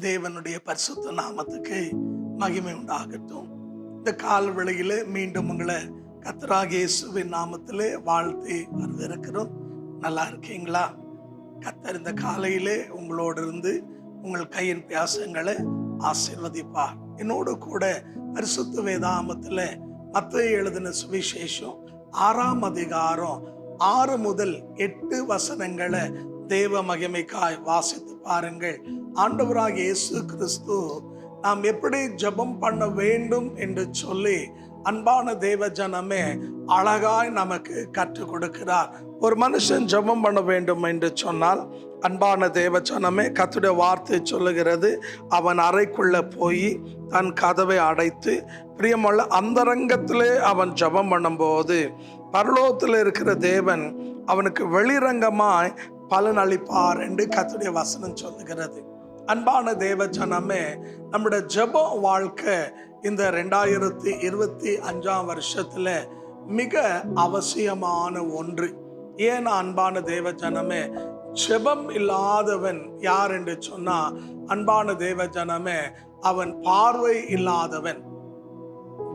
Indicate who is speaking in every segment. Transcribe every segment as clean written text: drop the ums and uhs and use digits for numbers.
Speaker 1: தேவனுடைய பரிசுத்த நாமத்துக்கு மகிமை உண்டாகட்டும். இந்த கால் வேளையிலே மீண்டும் உங்களை கர்த்தராகிய இயேசுவின் நாமத்திலே வாழ்த்தி வரவேற்கிறோம். நல்லா இருக்கீங்களா? கர்த்தர் இந்த காலையிலே உங்களோடு இருந்து உங்கள் கையின் பியாசங்களை ஆசீர்வதிப்பார். என்னோடு கூட பரிசுத்த வேதாகமத்தில் மத்தேயு எழுதின சுவிசேஷம் 6ஆம் அதிகாரம் 6 முதல் 8 வசனங்களை தேவ மகிமைக்காய் வாசித்து பாருங்கள். ஆண்டவராகிய இயேசு கிறிஸ்து நாம் எப்படி ஜெபம் பண்ண வேண்டும் என்று சொல்லி அன்பான தேவ ஜனமே அழகாய் நமக்கு கற்றுக் கொடுக்கிறார். ஒரு மனுஷன் ஜெபம் பண்ண வேண்டும் என்று சொன்னால், அன்பான தேவ ஜனமே, கர்த்தருடைய வார்த்தை சொல்லுகிறது, அவன் அறைக்குள்ள போய் தன் கதவை அடைத்து பிரியமுள்ள அந்தரங்கத்திலே அவன் ஜெபம் பண்ணும்போது பரலோகத்தில் இருக்கிற தேவன் அவனுக்கு வெளிரங்கமாய் பலன் அளிப்பார் என்று கர்த்தருடைய வசனம் சொல்லுகிறது. அன்பான தேவ ஜனமே, நம்முடைய ஜெப வாழ்க்கை இந்த 2025ஆம் வருஷத்துல மிக அவசியமான ஒன்று. ஏன்னா அன்பான தேவ ஜனமே, ஜெபம் இல்லாதவன் யார் என்று சொன்னா, அன்பான தேவ ஜனமே, அவன் பார்வை இல்லாதவன்.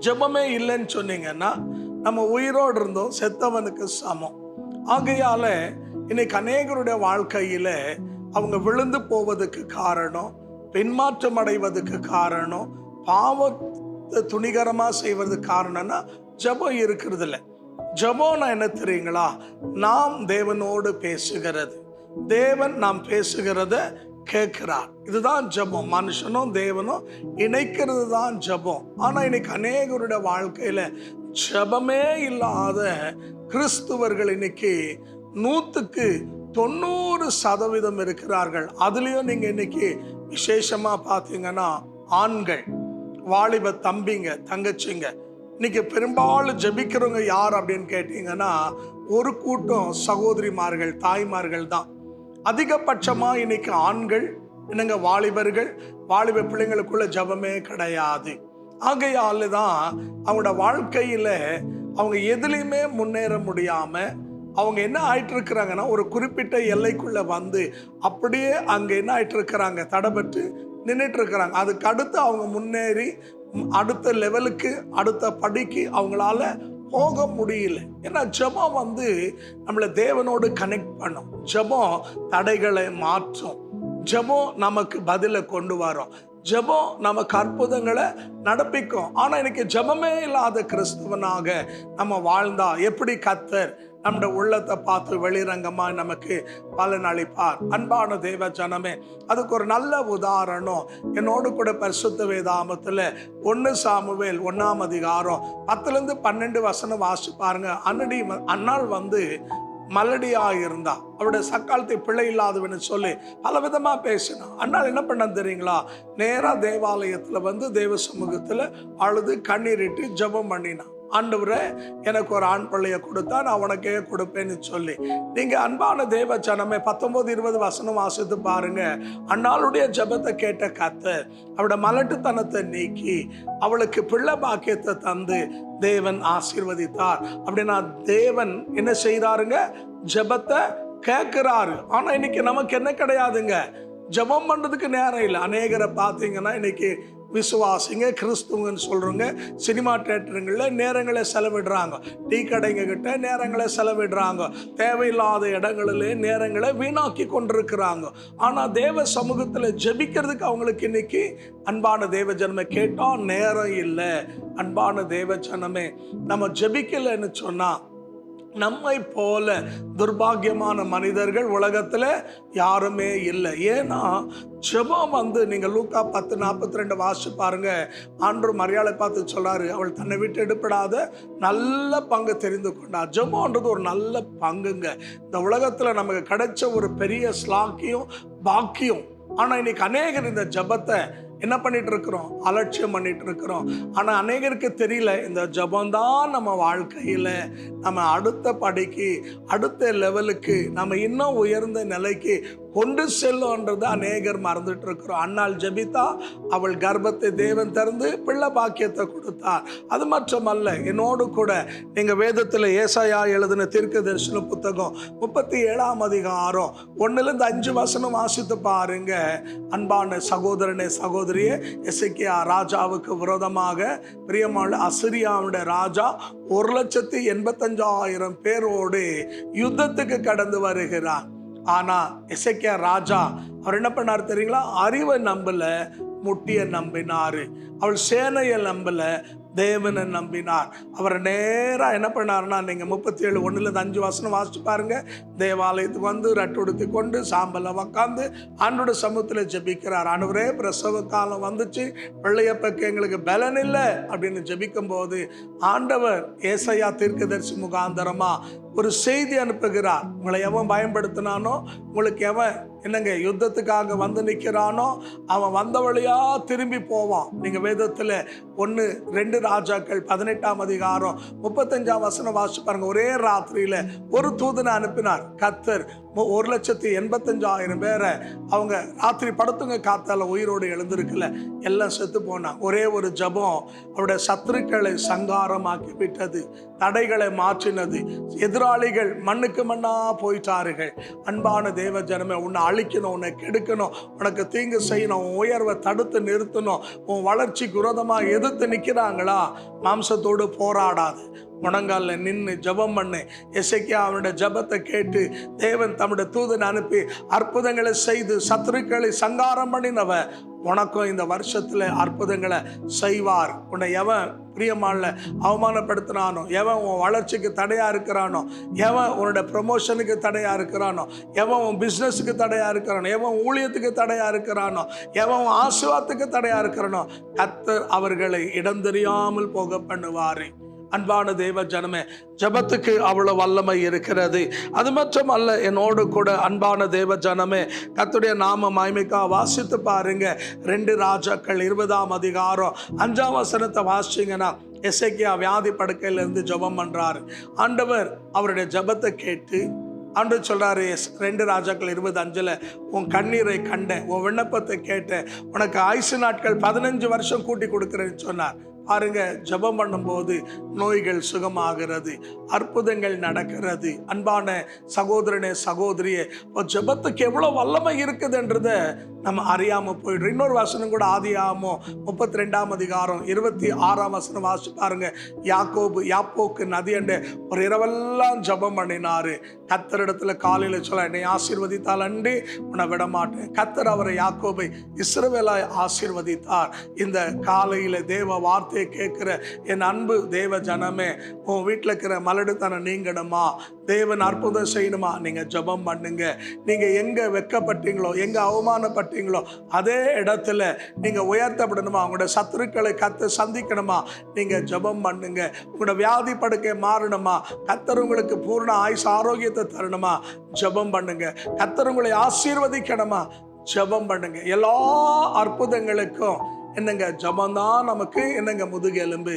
Speaker 1: ஜெபமே இல்லைன்னு சொன்னீங்கன்னா நம்ம உயிரோடு இருந்தோம் செத்தவனுக்கு சமம். ஆகையால இன்னைக்கு அநேகருடைய வாழ்க்கையில அவங்க விழுந்து போவதுக்கு காரணம், பின்மாற்றம் அடைவதற்கு காரணம், பாவத்தை துணிகரமா செய்வதற்கு காரணம்னா ஜெபம் இருக்கிறது இல்லை. ஜெபம்னா என்ன தெரியுங்களா? நாம் தேவனோடு பேசுகிறது, தேவன் நாம் பேசுகிறத கேட்கிறார். இதுதான் ஜெபம். மனுஷனும் தேவனும் இணைக்கிறது தான் ஜெபம். ஆனா இன்னைக்கு அநேகருடைய வாழ்க்கையில ஜெபமே இல்லாத கிறிஸ்துவர்கள் இன்னைக்கு 100க்கு 90% இருக்கிறார்கள். அதுலயும் நீங்க இன்னைக்கு விசேஷமா பாத்தீங்கன்னா ஆண்கள், வாலிப தம்பிங்க, தங்கச்சிங்க, இன்னைக்கு பெரும்பாலும் ஜெபிக்கிறவங்க யார் அப்படின்னு கேட்டீங்கன்னா ஒரு கூட்டம் சகோதரிமார்கள், தாய்மார்கள் தான். அதிகபட்சமா இன்னைக்கு ஆண்கள் என்னங்க வாலிபர்கள், வாலிப பிள்ளைங்களுக்குள்ள ஜெபமே கிடையாது. ஆகையால தான் அவங்களோட வாழ்க்கையில அவங்க எதுலையுமே முன்னேற முடியாம அவங்க என்ன ஆயிட்டு இருக்கிறாங்கன்னா, ஒரு குறிப்பிட்ட எல்லைக்குள்ள வந்து அப்படியே அங்க என்ன ஆயிட்டு இருக்கிறாங்க, தடைபட்டு நின்றுட்டு இருக்கிறாங்க. அதுக்கு அடுத்து அவங்க முன்னேறி அடுத்த லெவலுக்கு, அடுத்த படிக்கு அவங்களால போக முடியல. ஏன்னா ஜெபம் வந்து நம்மளை தேவனோடு கனெக்ட் பண்ணும். ஜெபம் தடைகளை மாற்றும். ஜெபம் நமக்கு பதிலை கொண்டு வரும். ஜெபம் நமக்கு அற்புதங்களை நடப்பிக்கும். ஆனா இன்னைக்கு ஜெபமே இல்லாத கிறிஸ்துவனாக நம்ம வாழ்ந்தா எப்படி கர்த்தர் நம்முடைய உள்ளத்தை பார்த்து வெளிரங்கமா நமக்கு பலன் அளிப்பார்? அன்பான தேவ ஜனமே, அதுக்கு ஒரு நல்ல உதாரணம் என்னோடு கூட பரிசுத்த வேதாகமத்துல 1 சாமுவேல் 1ஆம் அதிகாரம் 10லேருந்து 12 வசனம் வாசி பாருங்க. அன்னாள் வந்து மலடியா இருந்தா, அவருடைய சக்காலத்தை பிள்ளை இல்லாதவன்னு சொல்லி பல விதமா பேசினா. அண்ணால் என்ன பண்ண தெரியுங்களா? நேரா தேவாலயத்துல வந்து தேவ சமூகத்துல அழுது கண்ணீரிட்டு ஜெபம் பண்ணினான். ஆண்டவரே, எனக்கு ஒரு ஆண் பிள்ளைய கொடுத்தா நான் உனக்கே கொடுப்பேன்னு சொல்லி. நீங்க அன்பான தேவ ஜனமே 19-20 வசனம் வாசித்து பாருங்க. அன்னாளுடைய ஜெபத்தை கேட்ட கர்த்தர் அவருடைய மலட்டுத்தனத்தை நீக்கி அவளுக்கு பிள்ளை பாக்கியத்தை தந்து தேவன் ஆசீர்வதித்தார். அப்படின்னா தேவன் என்ன செய்யறாருங்க? ஜெபத்தை கேட்கிறாரு. ஆனா இன்னைக்கு நமக்கு என்ன கிடையாதுங்க, ஜெபம் பண்றதுக்கு நேரம் இல்லை. அநேகரை பார்த்தீங்கன்னா இன்னைக்கு விசுவாசிங்க, கிறிஸ்துவன்னு சொல்றவங்க சினிமா தியேட்டருங்களில் நேரங்களை செலவிடுறாங்க, டீ கடைங்க கிட்ட நேரங்களை செலவிடுறாங்க, தேவையில்லாத இடங்களிலே நேரங்களை வீணாக்கி கொண்டிருக்கிறாங்க. ஆனா தேவ சமூகத்தில் ஜெபிக்கிறதுக்கு அவங்களுக்கு இன்னைக்கு அன்பான தேவ ஜனமே கேட்டா நேரம் இல்லை. அன்பான தேவ ஜனமே, நம்ம ஜெபிக்கலைன்னு சொன்னா நம்மை போல துர்பாகியமான மனிதர்கள் உலகத்துல யாருமே இல்லை. ஏன்னா ஜெபம் வந்து நீங்க லூக்கா 10:42 வாசி பாருங்க. ஆண்டவர் மரியாதை பார்த்து சொல்றாரு, அவள் தன்னை விட்டு எடுப்படாத நல்ல பங்கு தெரிந்து கொண்டார். ஜெபம்ன்றது ஒரு நல்ல பங்குங்க. இந்த உலகத்துல நமக்கு கிடைச்ச ஒரு பெரிய ஸ்லாக்கியம், பாக்கியம். ஆனா இன்னைக்கு அநேகர் இந்த ஜெபத்தை என்ன பண்ணிட்டு இருக்கிறோம்? அலட்சியம் பண்ணிட்டு இருக்கிறோம். ஆனா அநேகருக்கு தெரியல, இந்த ஜெபம்தான் நம்ம வாழ்க்கையில நம்ம அடுத்த படிக்கு, அடுத்த லெவலுக்கு, நம்ம இன்னும் உயர்ந்த நிலைக்கு கொண்டு செல்லும்ன்றது அநேகர் மறந்துட்டு இருக்கிறோம். அன்னாள் ஜெபித்தா, அவள் கர்ப்பத்தை தேவன் திறந்து பிள்ளை பாக்கியத்தை கொடுத்தார். அது மட்டுமல்ல, என்னோடு கூட நீங்க வேதத்தில் ஏசாயா எழுதின தீர்க்க தரிசன புத்தகம் 37ஆம் அதிகாரம் 1-5 வசனம் வாசித்து பாருங்க. அன்பான சகோதரனே சகோதரியே, எசேக்கியா ராஜாவுக்கு விரோதமாக பிரியமான அசிரியாவுடைய ராஜா 1,85,000 பேரோடு யுத்தத்துக்கு கடந்து வருகிறார். ஆனா எசேக்கியா ராஜா அவர் என்ன பண்ணார் தெரியுங்களா? அறிவை நம்பல, முட்டிய நம்பினாரு. அவள் சேனையை நம்பல, தேவனை நம்பினார். அவர் நேரா என்ன பண்ணாருன்னா, நீங்க 37:1-5 வசனம் வாசிச்சு பாருங்க. தேவாலயத்துக்கு வந்து ரட்டுடுத்தி கொண்டு சாம்பல உக்காந்து ஆண்டோட சமூகத்தில் ஜெபிக்கிறார். ஆண்டவரே, பிரசவ காலம் வந்துச்சு, பிள்ளையப்பக்கு எங்களுக்கு பலன் இல்லை அப்படின்னு ஜெபிக்கும் போது ஆண்டவர் ஏசாயா தீர்க்கதரிசி முகாந்தரமா ஒரு செய்தி அனுப்புகிறார். உங்களை எவன் பயன்படுத்தினானோ, உங்களுக்கு எவன் என்னங்க யுத்தத்துக்காக வந்து நிற்கிறானோ, அவன் வந்த வழியா திரும்பி போவான். நீங்க வேதத்துல 1-2 ராஜாக்கள் 18ஆம் அதிகாரம் 35ஆம் வசனம் வாசிச்சு பாருங்க. ஒரே ராத்திரியில ஒரு தூதனை அனுப்பினார் கர்த்தர். 1,85,000 பேரை அவங்க ராத்திரி படுத்துங்க காத்தால உயிரோடு எழுந்திருக்கல, எல்லாம் செத்து போனாங்க. ஒரே ஒரு ஜபம் அவருடைய சத்துருக்களை சங்காரமாக்கி விட்டது, தடைகளை மாற்றினது. எதிராளிகள் மண்ணுக்கு மண்ணா போயிட்டார்கள். அன்பான தேவ ஜனமே, உன்னை அழிக்கணும், உன்னை கெடுக்கணும், உனக்கு தீங்கு செய்யணும், உன் உயர்வை தடுத்து நிறுத்தணும், உன் வளர்ச்சிக்கு விரோதமாக எதிர்த்து நிற்கிறாங்களா? மாம்சத்தோடு போராடாது, முழங்கால நின்று ஜபம் பண்ணு. எசேக்கியா அவனுடைய ஜபத்தை கேட்டு தேவன் தம்முடைய தூதனை அனுப்பி அற்புதங்களை செய்து சத்துருக்களை சங்காரம் பண்ணினவ உனக்கும் இந்த வருஷத்துல அற்புதங்களை செய்வார். உன்னை எவன் பிரியமான அவமானப்படுத்தினானோ, எவன் உன் வளர்ச்சிக்கு தடையா இருக்கிறானோ, எவன் உன்னோட ப்ரமோஷனுக்கு தடையா இருக்கிறானோ, எவன் உன் பிஸ்னஸுக்கு தடையா இருக்கிறானோ, எவன் ஊழியத்துக்கு தடையா இருக்கிறானோ, எவன் உன் ஆசீர்வாதத்துக்கு தடையா இருக்கிறானோ, கர்த்தர் அவர்களை இடம் தெரியாமல் போக பண்ணுவாரு. அன்பான தேவ ஜனமே, ஜபத்துக்கு அவ்வளவு வல்லமை இருக்கிறது. அது மட்டும் அல்ல, என்னோடு கூட அன்பான தேவ ஜனமே, கர்த்தருடைய நாம மகிமைக்கா வாசித்து பாருங்க. 2 ராஜாக்கள் 20ஆம் அதிகாரம் 5ஆம் வசனத்தை வாசிங்கன்னா, எசேக்கியா வியாதி படுக்கையிலிருந்து ஜபம் பண்றாரு. ஆண்டவர் அவருடைய ஜபத்தை கேட்டு ஆண்டவர் சொல்றாரு, 2 ராஜாக்கள் 20:5, உன் கண்ணீரை கண்டேன், உன் விண்ணப்பத்தை கேட்டேன், உனக்கு ஆயுசு நாட்கள் 15 வருஷம் கூட்டி கொடுக்கிறேன்னு சொன்னார். பாருங்க, ஜபம் பண்ணும்போது நோய்கள் சுகமாகிறது, அற்புதங்கள் நடக்கிறது. அன்பான சகோதரனே சகோதரியே, ஜபத்துக்கு எவ்வளவு வல்லமை இருக்குதுன்றத நம்ம அறியாம போயிடுறோம். இன்னொரு வசனம் கூட ஆதியாகமம் 32ஆம் அதிகாரம் 26ஆம் வசனம் வாசிச்சு பாருங்க. யாப்போக்கு நதி அண்டை ஒரு இரவெல்லாம் ஜபம் பண்ணினாரு. கர்த்தரிடத்துல காலையில சொல்ல, என்னை ஆசீர்வதித்தால் அன்றி உன்னை விட மாட்டேன். கர்த்தர் அவரை யாக்கோபை இஸ்ரவேலாய் ஆசீர்வதித்தார். இந்த காலையில தேவ வார்த்தையை கேட்கிற என் அன்பு தேவ ஜனமே, உன் வீட்டில் இருக்கிற மலடுத்தனம் நீங்கணுமா, தேவன் அற்புதம் செய்யணுமா, நீங்க ஜபம் பண்ணுங்க. நீங்க எங்க வெட்கப்பட்டீங்களோ, எங்க அவமானப்பட்டீங்களோ, அதே இடத்துல நீங்க உயர்த்தப்படணுமா, உங்களோட சத்துருக்களை கர்த்தர் சந்திக்கணுமா, நீங்க ஜபம் பண்ணுங்க. உங்களோட வியாதி படுக்கை மாறணுமா, கர்த்தர் உங்களுக்கு பூர்ண ஆயுசு ஆரோக்கியத்தை தரணுமா, ஜபம் பண்ணுங்க. கர்த்தர் உங்களை ஆசீர்வதிக்கணுமா, ஜபம் பண்ணுங்க. எல்லா அற்புதங்களுக்கும் என்னங்க, ஜபம்தான் நமக்கு என்னங்க முதுகெலும்பு.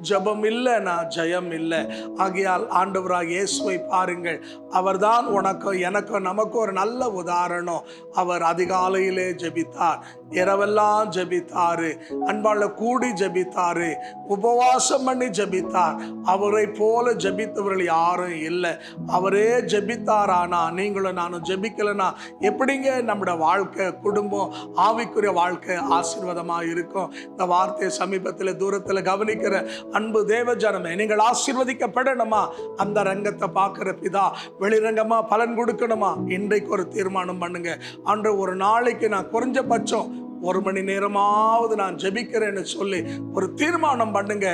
Speaker 1: ஜபம் இல்லைன்னா ஜெயம் இல்லை. ஆகையால் ஆண்டவராக இயேசுவை பாருங்கள். அவர்தான் உனக்கும் எனக்கும் நமக்கும் ஒரு நல்ல உதாரணம். அவர் அதிகாலையிலே ஜெபித்தார், இரவெல்லாம் ஜெபித்தாரு, அன்பால கூடி ஜெபித்தாரு, உபவாசம் பண்ணி ஜெபித்தார். அவரை போல ஜெபித்தவர்கள் யாரும் இல்லை. அவரே ஜெபித்தாரானா நீங்களும் நானும் ஜெபிக்கலனா எப்படிங்க நம்முடைய வாழ்க்கை, குடும்பம், ஆவிக்குரிய வாழ்க்கை ஆசீர்வாதமாக இருக்கும்? இந்த வார்த்தையை சமீபத்தில் தூரத்தில் கவனிக்கிற அன்பு தேவ ஜனமே, நீங்கள் ஆசீர்வதிக்கப்படணுமா, அந்த ரங்கத்தை பார்க்கிற பிதா வெளிரங்கமா பலன் கொடுக்கணுமா, இன்றைக்கு ஒரு தீர்மானம் பண்ணுங்க. அன்று ஒரு நாளைக்கு நான் குறைஞ்சபட்சம் 1 மணி நேரமாவது நான் ஜெபிக்கிறேன்னு சொல்லி ஒரு தீர்மானம் பண்ணுங்க.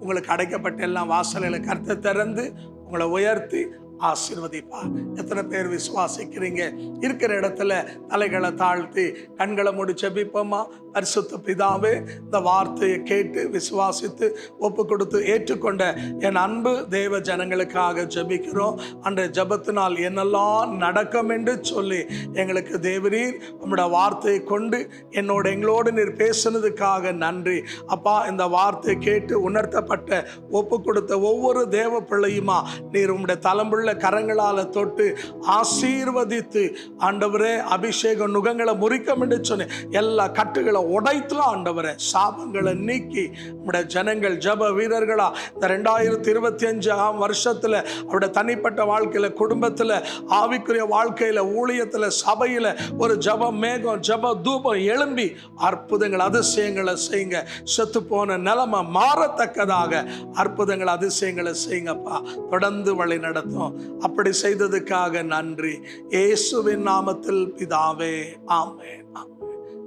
Speaker 1: உங்களுக்கு அடைக்கப்பட்ட எல்லாம் வாசல்களை கர்த்தர் திறந்து உங்களை உயர்த்தி ஆசீர்வதிப்பார். எத்தனை பேர் விசுவாசிக்கிறீங்க? இருக்கிற இடத்துல தலைகளை தாழ்த்தி கண்களை மூடி ஜெபிப்போமா? பரிசுத்த பிதாவே, இந்த வார்த்தையை கேட்டு விசுவாசித்து ஒப்பு கொடுத்து ஏற்றுக்கொண்ட என் அன்பு தேவ ஜனங்களுக்காக ஜெபிக்கிறோம். அன்றைய ஜெபத்தினால் என்னெல்லாம் நடக்கும் என்று சொல்லி எங்களுக்கு தேவரீர் நம்முடைய வார்த்தையை கொண்டு எங்களோடு நீர் பேசுனதுக்காக நன்றி அப்பா. இந்த வார்த்தையை கேட்டு உணர்த்தப்பட்ட ஒப்பு கொடுத்த ஒவ்வொரு தேவ பிள்ளையுமா நீர் உம்முடைய தலைமுறை வல்லமையுள்ள கரங்களால் தொட்டு ஆசீர்வதித்து ஆண்டவரே அபிஷேக நுகங்களை முறிக்கும் என்று சொன்னேன். எல்லா கட்டுகளை உடைத்துலாம் ஆண்டவரே, சாபங்களை நீக்கி நம்முடைய ஜனங்கள் ஜப வீரர்களா இந்த 2025 வருஷத்துல அவருடைய தனிப்பட்ட வாழ்க்கையில, குடும்பத்துல, ஆவிக்குரிய வாழ்க்கையில, ஊழியத்துல, சபையில ஒரு ஜப மேகம், ஜப தூபம் எழும்பி அற்புதங்கள் அதிசயங்களை செய்யுங்க. செத்து போன நிலைமை மாறத்தக்கதாக அற்புதங்கள் அதிசயங்களை செய்யுங்கப்பா. தொடர்ந்து வழி நடத்தும். அப்படி செய்ததுக்காக நன்றி. இயேசுவின் நாமத்தில் பிதாவே, ஆமென்.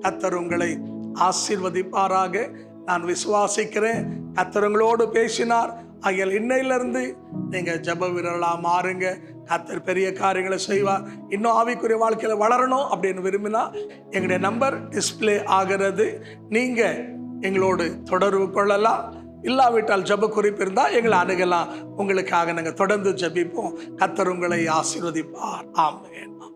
Speaker 1: கர்த்தர் உங்களை ஆசீர்வதிப்பாராக. நான் விசுவாசிக்கிறேன். கர்த்தர் உங்களோடு பேசினார். ஆகையால் இன்னையிலிருந்து நீங்க ஜப வீரர்களா மாறுங்க. கர்த்தர் பெரிய காரியங்களை செய்வார். இன்னும் ஆவிக்குரிய வாழ்க்கையில வளரணும் அப்படின்னு விரும்பினா எங்களுடைய நம்பர் டிஸ்பிளே ஆகிறது. நீங்க எங்களோடு தொடர்பு கொள்ளலாம். இல்லாவிட்டால் ஜப குறிப்பு இருந்தால் எங்களை அணுகலாம். உங்களுக்காக நாங்கள் தொடர்ந்து ஜபிப்போம். கர்த்தர் உங்களை ஆசீர்வதிப்பார். ஆமென்.